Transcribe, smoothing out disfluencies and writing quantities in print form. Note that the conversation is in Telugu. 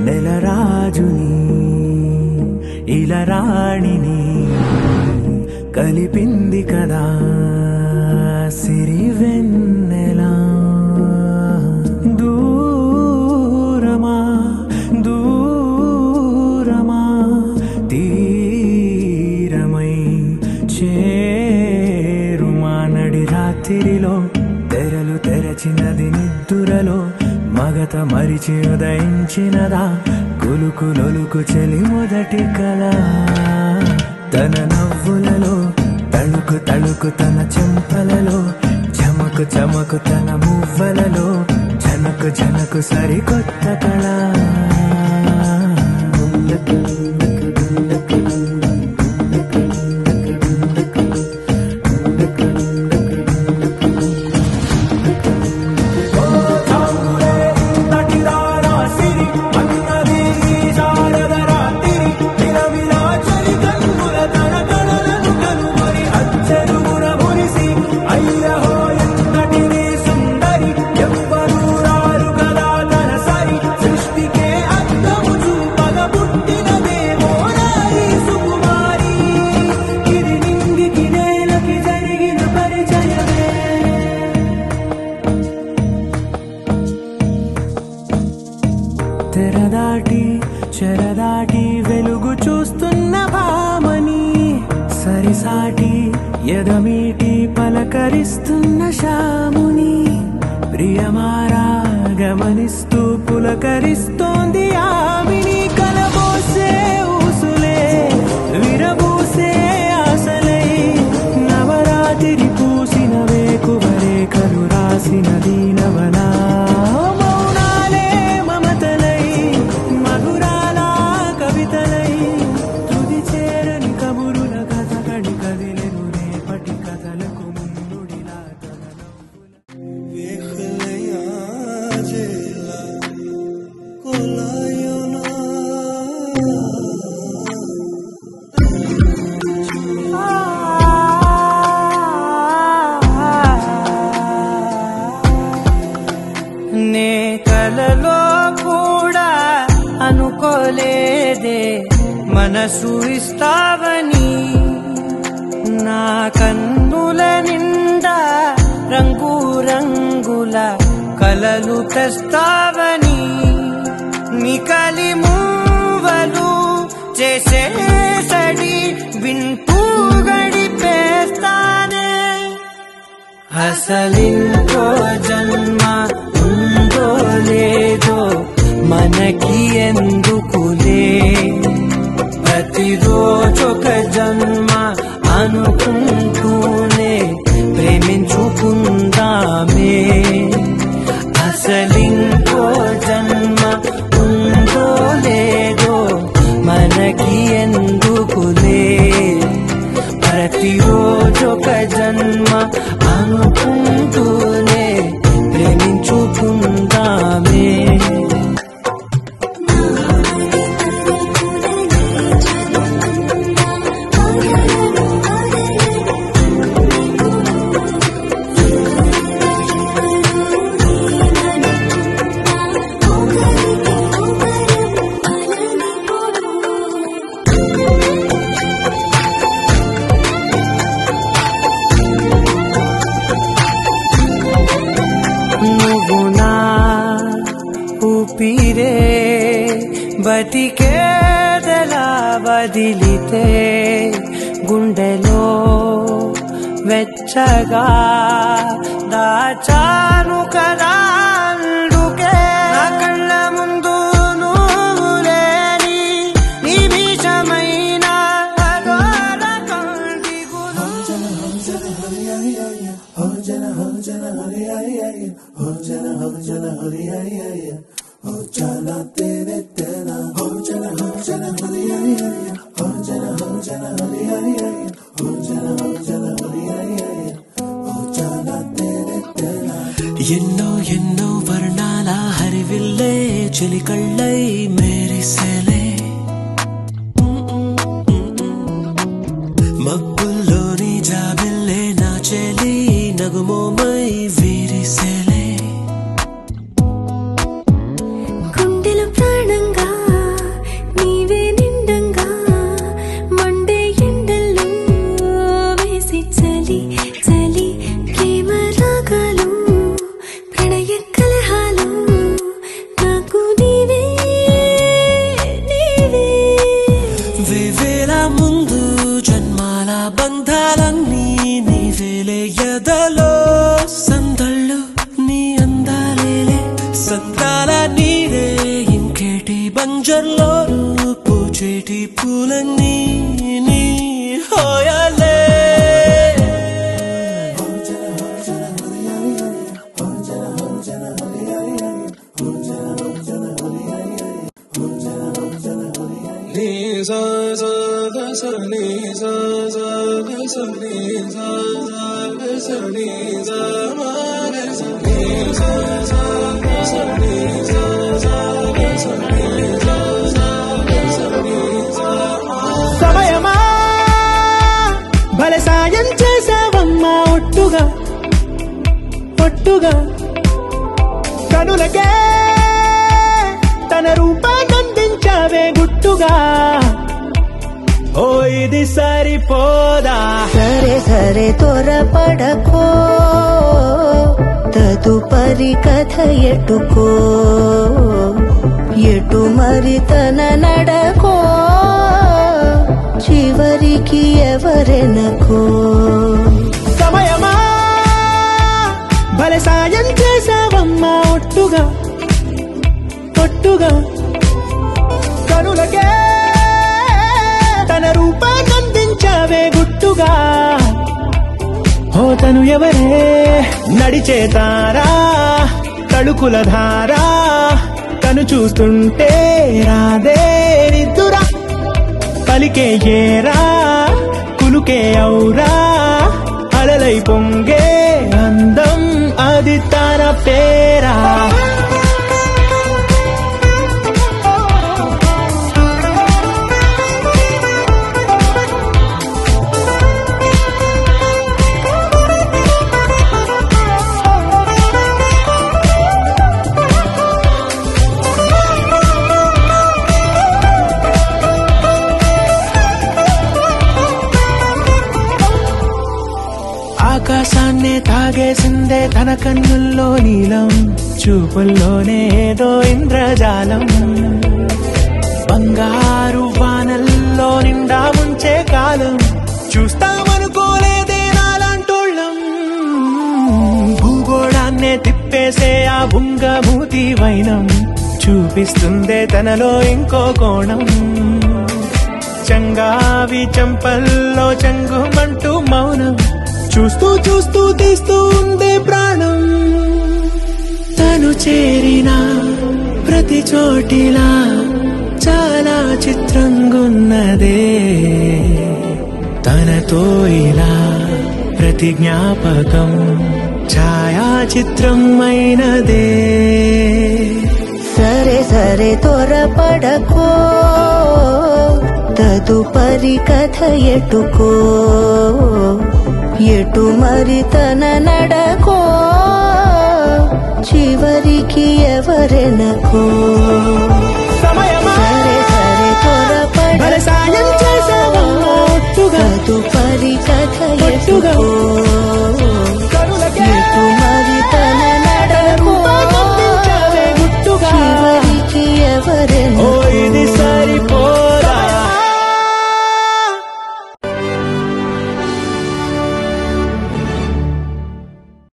నెలరాజుని ఇలరాణిని కలిపింది కదా సిరివెన్నెలా. దూరమా దూరమా తీరమై చేరుమా నడి రాత్రిలో తెరలు తెరచినది నిద్దురలో మగత మరిచి ఉదయించినదా కులుకులొలుకు చెలి మొదటి కళ. తన నవ్వులలో తళుకు తళుకు తన చెంపలలో చమకు చమకు తన మువ్వలలో జనకు జనకు సరికొత్త కళ. తెరదాటి చెరదాటి వెలుగు చూస్తున్న భామని సరిసాటి ఎదమీటి పలకరిస్తున్న శాముని ప్రియమారా గమనిస్తూ పులకరిస్తోంది ఆమిని. కలబోసే ఊసులే విరబూసే ఆశలై నవరాత్రి పూసిన వేకువరే కలు రాసిన దీనవనా. నే కలలో కూడా అనుకోలేదే మనసు ఇస్తావని, నా కన్నుల నిండా రంగు రంగుల కలలు తెస్తావని. నికలి మూవలు చేసే సడి వింటూ గడిపేస్తానే. అసలింకో జన్మ ఉందో లేదో మనకి ఎందుకులే, ప్రతిరోజొక జన్మ అనుకుంటూనే ప్రేమించుకుందామే. అసలింకో జన్మ ఉందో లేదో మనకి ఎందుకులే, ప్రతిరోజొక జన్మ అనుకుంటూనే ప్రేమించుకుందామే. ఊపిరే బతికేదలా వదిలితే గుండెలో వెచ్చగా దాచాను కదా. అందుకే నా కళ్ళ ముందు నువ్వు లేని నిమిషమైన అఘోర కంటిగులు. ఎన్నో ఎన్నో వర్ణాల హరివిల్లే చెలికళ్ళై మేరిసేలే. జన్మల ముందు జన్మాల బంధాలన్నీ నీవేలే ఎదలో సందళ్ళు నీ అందాలేలే సంతాల నీరే ఇంకేటి బంజర్లో పూచేటి పూలన్నీ నీ హోయాలే సమయమా భలే సాయం చేసావమ్మా ఒట్టుగా ఒట్టుగా కనులకే తన రూపాన్నందించావే గుట్టుగా ఓ ఇది సరిపోదా సరే సరే త్వరపడకో తదుపరి కథ ఎటుకో ఎటు మరి తన నడకో చివరికి ఎవరెనకో సమయమా భలే సాయం చేసావమ్మా ఒట్టుగా ఒట్టుగా కనులకే తన రూపాన్నందించావే గుట్టుగా ఓ తను ఎవరే నడిచేతారా తళుకుల ధారా తను చూస్తుంటే రాదే నిద్దురా పలికే ఏరా కులుకే ఔరా అలలై పొంగే అందం అది తన పేరా ఆకాశాన్నే తాగేసిందే తన కన్నుల్లో నీలం చూపుల్లోనే ఏదో ఇంద్రజాలం బంగారు వానల్లో నిండా ముంచే కాలం చూస్తామనుకోలేదే నాలాంటోళ్ళం భూగోళాన్నే తిప్పేసే ఆ బుంగమూతి వైనం చూపిస్తుందే తనలో ఇంకో కోణం చంగావి చంపల్లో చంగుమంటూ మౌనం చూస్తూ చూస్తూ తీస్తూ ఉందే ప్రాణం తను చేరిన ప్రతి చోటిలా చాలా చిత్రంగున్నదే తనతో ఇలా ప్రతి జ్ఞాపకం ఛాయాచిత్రం అయినదే సరే సరే త్వరపడకో తదుపరి కథ ఎటుకో ఎటు మరి తన నడకో చివరికి ఎవరెనకో సమయమా సరే సరే త్వరపడకో భలే సాయం చేసావమ్మా